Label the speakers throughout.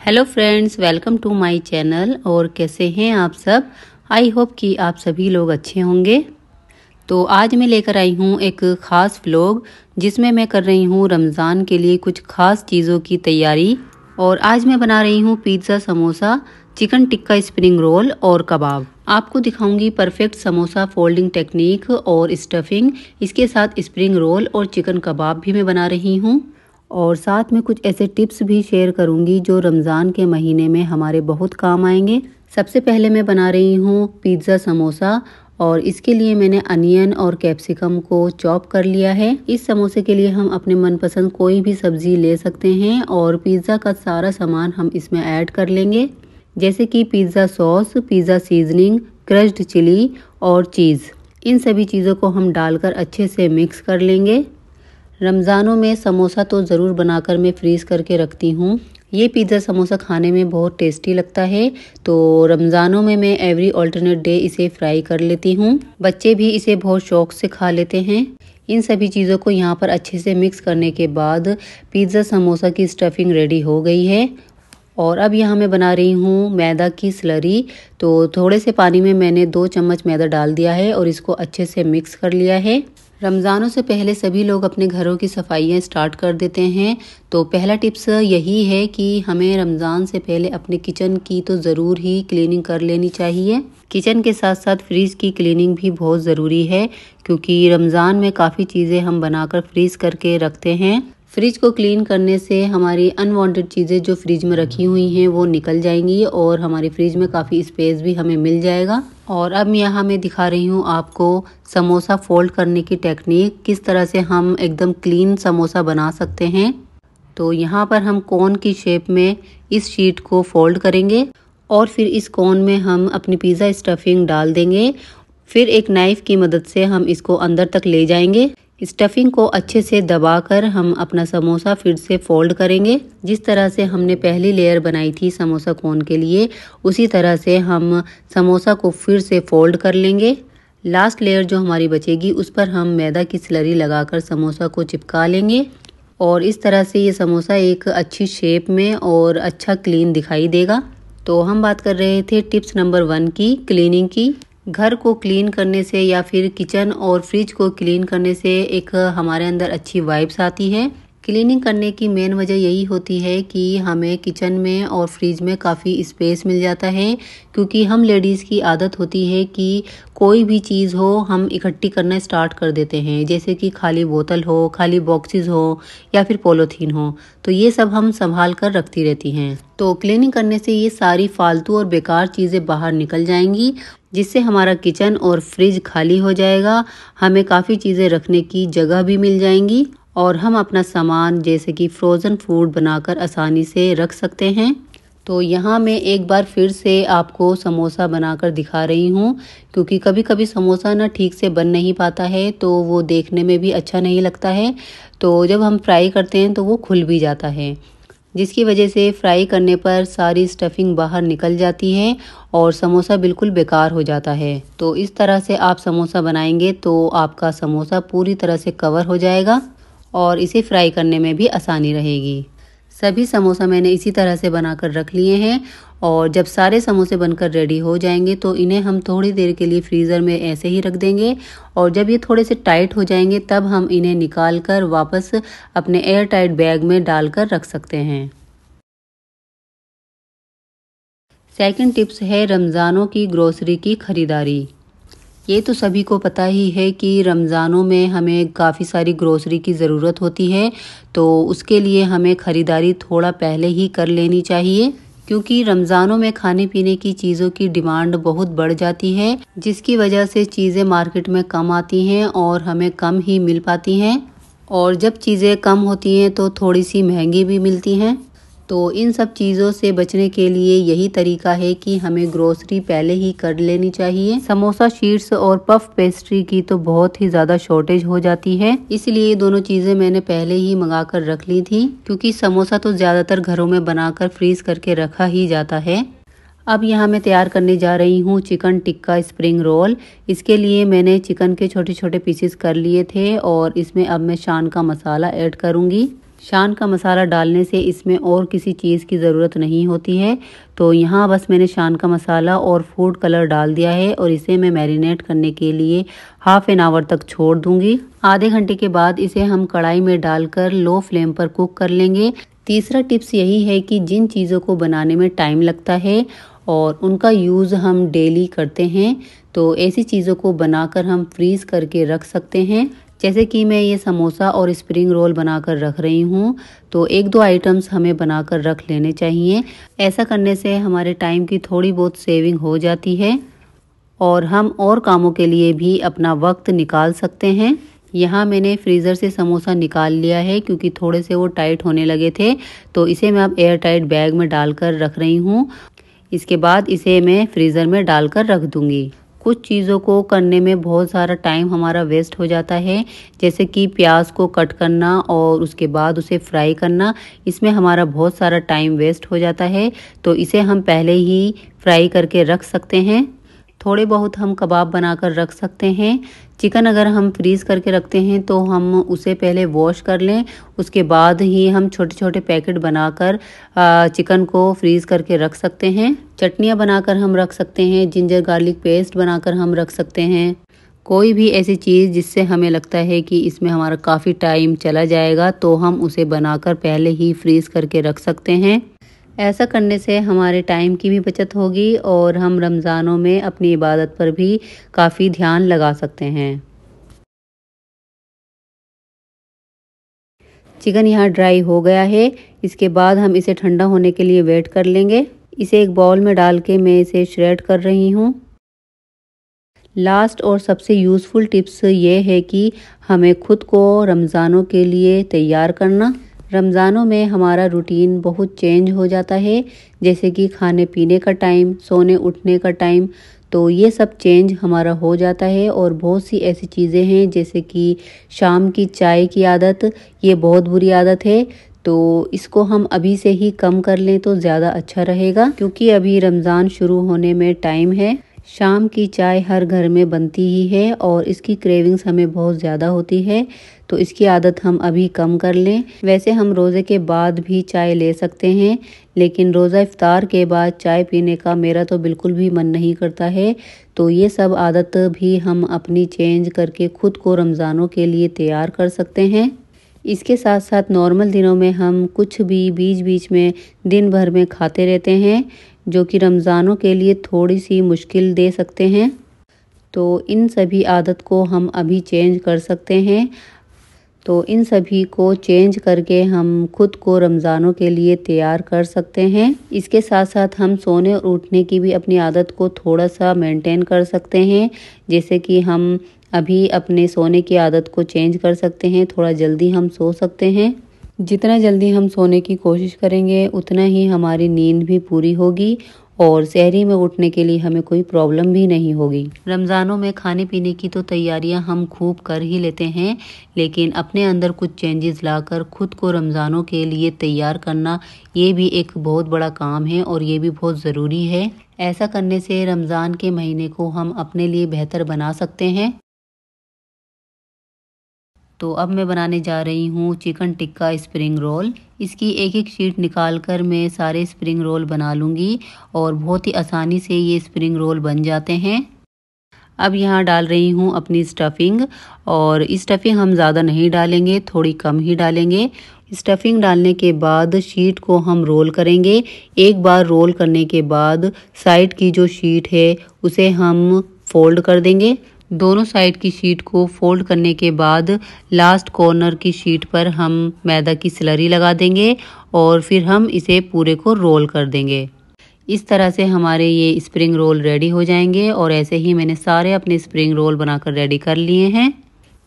Speaker 1: Hello friends, welcome to my channel. और कैसे हैं आप सब? आई होप कि आप सभी लोग अच्छे होंगे। तो आज मैं लेकर आई हूँ एक ख़ास व्लॉग जिसमें मैं कर रही हूँ रमज़ान के लिए कुछ ख़ास चीज़ों की तैयारी। और आज मैं बना रही हूँ pizza, samosa, chicken tikka, spring roll और कबाब। आपको दिखाऊंगी परफेक्ट समोसा फोल्डिंग टेक्निक और स्टफिंग। इसके साथ स्प्रिंग रोल और चिकन कबाब भी मैं बना रही हूँ। और साथ में कुछ ऐसे टिप्स भी शेयर करूंगी जो रमज़ान के महीने में हमारे बहुत काम आएंगे। सबसे पहले मैं बना रही हूँ पिज़्ज़ा समोसा, और इसके लिए मैंने अनियन और कैप्सिकम को चॉप कर लिया है। इस समोसे के लिए हम अपने मनपसंद कोई भी सब्जी ले सकते हैं और पिज़्ज़ा का सारा सामान हम इसमें ऐड कर लेंगे, जैसे कि pizza sauce, pizza seasoning, crushed chilli और चीज़। इन सभी चीज़ों को हम डालकर अच्छे से मिक्स कर लेंगे। रमज़ानों में समोसा तो ज़रूर बनाकर मैं फ्रीज़ करके रखती हूँ। ये पिज़्ज़ा समोसा खाने में बहुत टेस्टी लगता है, तो रमज़ानों में मैं एवरी ऑल्टरनेट डे इसे फ्राई कर लेती हूँ। बच्चे भी इसे बहुत शौक से खा लेते हैं। इन सभी चीज़ों को यहाँ पर अच्छे से मिक्स करने के बाद पिज़्ज़ा समोसा की स्टफिंग रेडी हो गई है। और अब यहाँ मैं बना रही हूँ मैदा की स्लरी। तो थोड़े से पानी में मैंने 2 चम्मच मैदा डाल दिया है और इसको अच्छे से मिक्स कर लिया है। रमज़ानों से पहले सभी लोग अपने घरों की सफाइयाँ स्टार्ट कर देते हैं। तो पहला टिप्स यही है कि हमें रमज़ान से पहले अपने किचन की तो ज़रूर ही क्लीनिंग कर लेनी चाहिए। किचन के साथ साथ फ्रीज की क्लीनिंग भी बहुत ज़रूरी है, क्योंकि रमज़ान में काफ़ी चीज़ें हम बनाकर फ्रीज करके रखते हैं। फ्रिज को क्लीन करने से हमारी अनवांटेड चीज़ें जो फ्रिज में रखी हुई हैं वो निकल जाएंगी और हमारी फ्रिज में काफ़ी स्पेस भी हमें मिल जाएगा। और अब यहाँ मैं दिखा रही हूँ आपको समोसा फोल्ड करने की टेक्निक, किस तरह से हम एकदम क्लीन समोसा बना सकते हैं। तो यहाँ पर हम कोन की शेप में इस शीट को फोल्ड करेंगे और फिर इस कोन में हम अपनी पिज़्ज़ा स्टफिंग डाल देंगे। फिर एक नाइफ की मदद से हम इसको अंदर तक ले जाएंगे। स्टफिंग को अच्छे से दबाकर हम अपना समोसा फिर से फोल्ड करेंगे। जिस तरह से हमने पहली लेयर बनाई थी समोसा कोन के लिए, उसी तरह से हम समोसा को फिर से फोल्ड कर लेंगे। लास्ट लेयर जो हमारी बचेगी उस पर हम मैदा की स्लरी लगाकर समोसा को चिपका लेंगे और इस तरह से ये समोसा एक अच्छी शेप में और अच्छा क्लीन दिखाई देगा। तो हम बात कर रहे थे टिप्स नंबर 1 की, क्लीनिंग की। घर को क्लीन करने से या फिर किचन और फ्रिज को क्लीन करने से एक हमारे अंदर अच्छी वाइब्स आती है। क्लीनिंग करने की मेन वजह यही होती है कि हमें किचन में और फ्रिज में काफ़ी स्पेस मिल जाता है, क्योंकि हम लेडीज़ की आदत होती है कि कोई भी चीज़ हो हम इकट्ठी करना स्टार्ट कर देते हैं, जैसे कि खाली बोतल हो, खाली बॉक्सेस हो या फिर पॉलीथीन हो, तो ये सब हम संभाल कर रखती रहती हैं। तो क्लीनिंग करने से ये सारी फालतू और बेकार चीज़ें बाहर निकल जाएंगी, जिससे हमारा किचन और फ्रिज खाली हो जाएगा। हमें काफ़ी चीज़ें रखने की जगह भी मिल जाएंगी और हम अपना सामान जैसे कि फ्रोज़न फूड बनाकर आसानी से रख सकते हैं। तो यहाँ मैं एक बार फिर से आपको समोसा बनाकर दिखा रही हूँ, क्योंकि कभी कभी समोसा ना ठीक से बन नहीं पाता है तो वो देखने में भी अच्छा नहीं लगता है। तो जब हम फ्राई करते हैं तो वो खुल भी जाता है, जिसकी वजह से फ्राई करने पर सारी स्टफिंग बाहर निकल जाती है और समोसा बिल्कुल बेकार हो जाता है। तो इस तरह से आप समोसा बनाएंगे तो आपका समोसा पूरी तरह से कवर हो जाएगा और इसे फ्राई करने में भी आसानी रहेगी। सभी समोसा मैंने इसी तरह से बनाकर रख लिए हैं और जब सारे समोसे बनकर रेडी हो जाएंगे तो इन्हें हम थोड़ी देर के लिए फ्रीज़र में ऐसे ही रख देंगे और जब ये थोड़े से टाइट हो जाएंगे तब हम इन्हें निकाल कर वापस अपने एयर टाइट बैग में डालकर रख सकते हैं। सेकंड टिप्स है रमज़ानों की ग्रोसरी की खरीदारी। ये तो सभी को पता ही है कि रमज़ानों में हमें काफ़ी सारी ग्रोसरी की ज़रूरत होती है, तो उसके लिए हमें ख़रीदारी थोड़ा पहले ही कर लेनी चाहिए, क्योंकि रमज़ानों में खाने पीने की चीज़ों की डिमांड बहुत बढ़ जाती है, जिसकी वजह से चीज़ें मार्केट में कम आती हैं और हमें कम ही मिल पाती हैं। और जब चीज़ें कम होती हैं तो थोड़ी सी महंगी भी मिलती हैं। तो इन सब चीज़ों से बचने के लिए यही तरीका है कि हमें ग्रोसरी पहले ही कर लेनी चाहिए। समोसा शीट्स और पफ पेस्ट्री की तो बहुत ही ज़्यादा शॉर्टेज हो जाती है, इसलिए ये दोनों चीज़ें मैंने पहले ही मंगा कर रख ली थी, क्योंकि समोसा तो ज़्यादातर घरों में बनाकर फ्रीज करके रखा ही जाता है। अब यहाँ मैं तैयार करने जा रही हूँ चिकन टिक्का स्प्रिंग रोल। इसके लिए मैंने चिकन के छोटे छोटे पीसेस कर लिए थे और इसमें अब मैं शान का मसाला ऐड करूँगी। शान का मसाला डालने से इसमें और किसी चीज़ की ज़रूरत नहीं होती है। तो यहाँ बस मैंने शान का मसाला और फूड कलर डाल दिया है और इसे मैं मैरिनेट करने के लिए हाफ एन आवर तक छोड़ दूंगी। आधे घंटे के बाद इसे हम कढ़ाई में डालकर लो फ्लेम पर कुक कर लेंगे। तीसरा टिप्स यही है कि जिन चीज़ों को बनाने में टाइम लगता है और उनका यूज़ हम डेली करते हैं, तो ऐसी चीज़ों को बनाकर हम फ्रीज़ करके रख सकते हैं। जैसे कि मैं ये समोसा और स्प्रिंग रोल बनाकर रख रही हूँ, तो एक दो आइटम्स हमें बनाकर रख लेने चाहिए। ऐसा करने से हमारे टाइम की थोड़ी बहुत सेविंग हो जाती है और हम और कामों के लिए भी अपना वक्त निकाल सकते हैं। यहाँ मैंने फ्रीज़र से समोसा निकाल लिया है क्योंकि थोड़े से वो टाइट होने लगे थे, तो इसे मैं अब एयर टाइट बैग में डालकर रख रही हूँ। इसके बाद इसे मैं फ्रीज़र में डालकर रख दूँगी। कुछ चीज़ों को करने में बहुत सारा टाइम हमारा वेस्ट हो जाता है, जैसे कि प्याज को कट करना और उसके बाद उसे फ्राई करना, इसमें हमारा बहुत सारा टाइम वेस्ट हो जाता है। तो इसे हम पहले ही फ्राई करके रख सकते हैं। थोड़े बहुत हम कबाब बनाकर रख सकते हैं। चिकन अगर हम फ्रीज़ करके रखते हैं तो हम उसे पहले वॉश कर लें, उसके बाद ही हम छोटे छोटे पैकेट बनाकर चिकन को फ्रीज़ करके रख सकते हैं। चटनियाँ बनाकर हम रख सकते हैं, जिंजर गार्लिक पेस्ट बनाकर हम रख सकते हैं। कोई भी ऐसी चीज़ जिससे हमें लगता है कि इसमें हमारा काफ़ी टाइम चला जाएगा, तो हम उसे बनाकर पहले ही फ्रीज़ करके रख सकते हैं। ऐसा करने से हमारे टाइम की भी बचत होगी और हम रमज़ानों में अपनी इबादत पर भी काफ़ी ध्यान लगा सकते हैं। चिकन यहाँ ड्राई हो गया है। इसके बाद हम इसे ठंडा होने के लिए वेट कर लेंगे। इसे एक बाउल में डाल के मैं इसे श्रेड कर रही हूँ। लास्ट और सबसे यूज़फुल टिप्स ये है कि हमें खुद को रमज़ानों के लिए तैयार करना। रमज़ानों में हमारा रूटीन बहुत चेंज हो जाता है, जैसे कि खाने पीने का टाइम, सोने उठने का टाइम, तो ये सब चेंज हमारा हो जाता है। और बहुत सी ऐसी चीज़ें हैं जैसे कि शाम की चाय की आदत, ये बहुत बुरी आदत है, तो इसको हम अभी से ही कम कर लें तो ज़्यादा अच्छा रहेगा, क्योंकि अभी रमज़ान शुरू होने में टाइम है। शाम की चाय हर घर में बनती ही है और इसकी क्रेविंग्स हमें बहुत ज़्यादा होती है, तो इसकी आदत हम अभी कम कर लें। वैसे हम रोज़े के बाद भी चाय ले सकते हैं, लेकिन रोज़ा इफ्तार के बाद चाय पीने का मेरा तो बिल्कुल भी मन नहीं करता है। तो ये सब आदत भी हम अपनी चेंज करके खुद को रमज़ानों के लिए तैयार कर सकते हैं। इसके साथ साथ नॉर्मल दिनों में हम कुछ भी बीच बीच में दिन भर में खाते रहते हैं, जो कि रमज़ानों के लिए थोड़ी सी मुश्किल दे सकते हैं। तो इन सभी आदत को हम अभी चेंज कर सकते हैं। तो इन सभी को चेंज करके हम खुद को रमज़ानों के लिए तैयार कर सकते हैं। इसके साथ साथ हम सोने और उठने की भी अपनी आदत को थोड़ा सा मेंटेन कर सकते हैं, जैसे कि हम अभी अपने सोने की आदत को चेंज कर सकते हैं। थोड़ा जल्दी हम सो सकते हैं। जितना जल्दी हम सोने की कोशिश करेंगे उतना ही हमारी नींद भी पूरी होगी और सहरी में उठने के लिए हमें कोई प्रॉब्लम भी नहीं होगी। रमज़ानों में खाने पीने की तो तैयारियां हम खूब कर ही लेते हैं, लेकिन अपने अंदर कुछ चेंजेस लाकर खुद को रमज़ानों के लिए तैयार करना, ये भी एक बहुत बड़ा काम है और ये भी बहुत ज़रूरी है। ऐसा करने से रमज़ान के महीने को हम अपने लिए बेहतर बना सकते हैं। तो अब मैं बनाने जा रही हूँ चिकन टिक्का स्प्रिंग रोल। इसकी एक एक शीट निकाल कर मैं सारे स्प्रिंग रोल बना लूँगी और बहुत ही आसानी से ये स्प्रिंग रोल बन जाते हैं। अब यहाँ डाल रही हूँ अपनी स्टफिंग, और स्टफिंग हम ज़्यादा नहीं डालेंगे, थोड़ी कम ही डालेंगे। स्टफिंग डालने के बाद शीट को हम रोल करेंगे। एक बार रोल करने के बाद साइड की जो शीट है उसे हम फोल्ड कर देंगे। दोनों साइड की शीट को फोल्ड करने के बाद लास्ट कॉर्नर की शीट पर हम मैदा की स्लरी लगा देंगे और फिर हम इसे पूरे को रोल कर देंगे। इस तरह से हमारे ये स्प्रिंग रोल रेडी हो जाएंगे और ऐसे ही मैंने सारे अपने स्प्रिंग रोल बनाकर रेडी कर लिए हैं।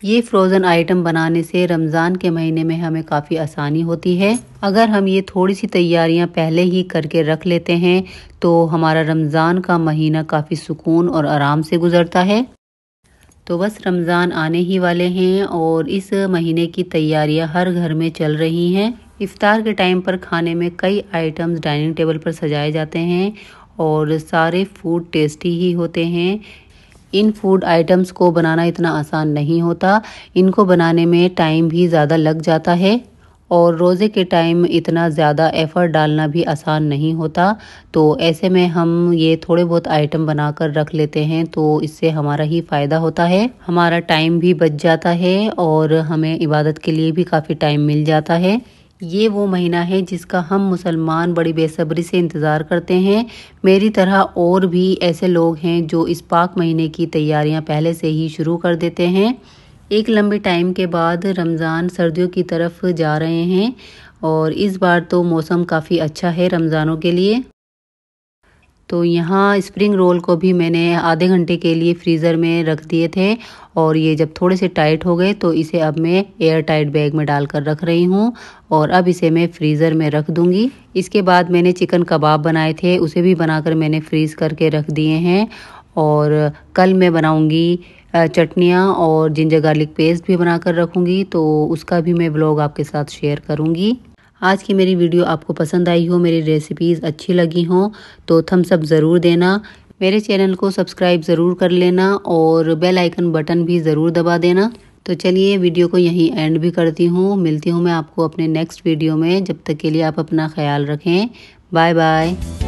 Speaker 1: ये फ्रोज़न आइटम बनाने से रमज़ान के महीने में हमें काफ़ी आसानी होती है। अगर हम ये थोड़ी सी तैयारियां पहले ही करके रख लेते हैं तो हमारा रमज़ान का महीना काफ़ी सुकून और आराम से गुजरता है। तो बस रमज़ान आने ही वाले हैं और इस महीने की तैयारियां हर घर में चल रही हैं। इफ्तार के टाइम पर खाने में कई आइटम्स डाइनिंग टेबल पर सजाए जाते हैं और सारे फूड टेस्टी ही होते हैं। इन फूड आइटम्स को बनाना इतना आसान नहीं होता, इनको बनाने में टाइम भी ज़्यादा लग जाता है और रोज़े के टाइम इतना ज़्यादा एफ़र्ट डालना भी आसान नहीं होता। तो ऐसे में हम ये थोड़े बहुत आइटम बनाकर रख लेते हैं तो इससे हमारा ही फ़ायदा होता है, हमारा टाइम भी बच जाता है और हमें इबादत के लिए भी काफ़ी टाइम मिल जाता है। ये वो महीना है जिसका हम मुसलमान बड़ी बेसब्री से इंतज़ार करते हैं। मेरी तरह और भी ऐसे लोग हैं जो इस पाक महीने की तैयारियां पहले से ही शुरू कर देते हैं। एक लंबे टाइम के बाद रमज़ान सर्दियों की तरफ जा रहे हैं और इस बार तो मौसम काफ़ी अच्छा है रमज़ानों के लिए। तो यहाँ स्प्रिंग रोल को भी मैंने आधे घंटे के लिए फ्रीज़र में रख दिए थे और ये जब थोड़े से टाइट हो गए तो इसे अब मैं एयर टाइट बैग में डालकर रख रही हूँ और अब इसे मैं फ्रीज़र में रख दूँगी। इसके बाद मैंने चिकन कबाब बनाए थे, उसे भी बनाकर मैंने फ्रीज़ करके रख दिए हैं और कल मैं बनाऊँगी चटनियाँ और जिंजर गार्लिक पेस्ट भी बनाकर रखूँगी, तो उसका भी मैं ब्लॉग आपके साथ शेयर करूँगी। आज की मेरी वीडियो आपको पसंद आई हो, मेरी रेसिपीज़ अच्छी लगी हों तो थम्स अप ज़रूर देना, मेरे चैनल को सब्सक्राइब ज़रूर कर लेना और बेल आइकन बटन भी ज़रूर दबा देना। तो चलिए वीडियो को यहीं एंड भी करती हूँ, मिलती हूँ मैं आपको अपने नेक्स्ट वीडियो में। जब तक के लिए आप अपना ख्याल रखें, बाय बाय।